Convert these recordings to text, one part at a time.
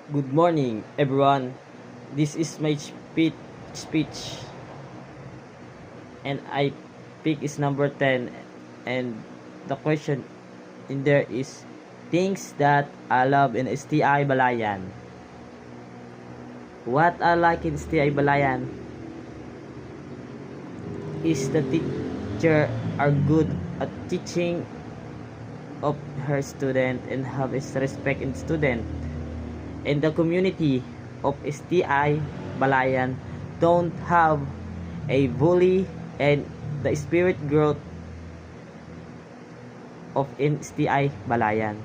Good morning, everyone. This is my speech, and I pick is number 10. And the question in there is things that I love in STI Balayan. What I like in STI Balayan is the teacher are good at teaching of her student and have respect in student. And the community of STI Balayan don't have a bully, and the spirit growth of STI Balayan.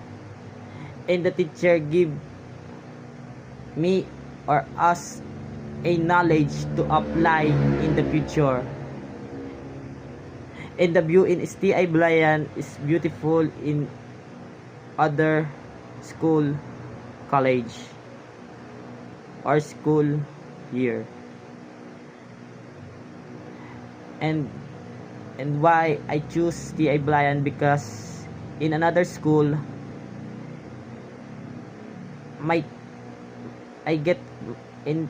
And the teacher give me or us a knowledge to apply in the future. And the view in STI Balayan is beautiful in other school, college, or school year. And why I choose STI Balayan, because in another school I get in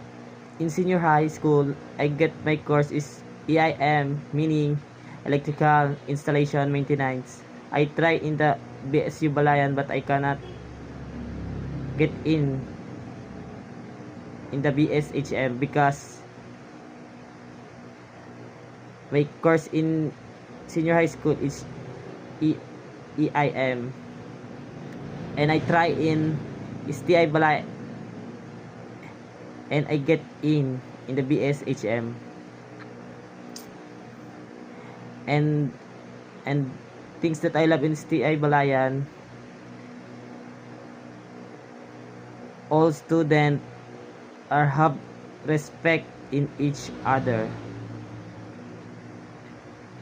senior high school I get my course is EIM, meaning electrical installation maintenance. I try in the BSU Balayan but I cannot get in the BSHM because my course in senior high school is EIM, and I try in STI Balayan and I get in the BSHM. And things that I love in STI Balayan, all students are have respect in each other,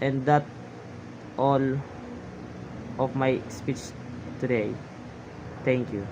and that all of my speech today. Thank you.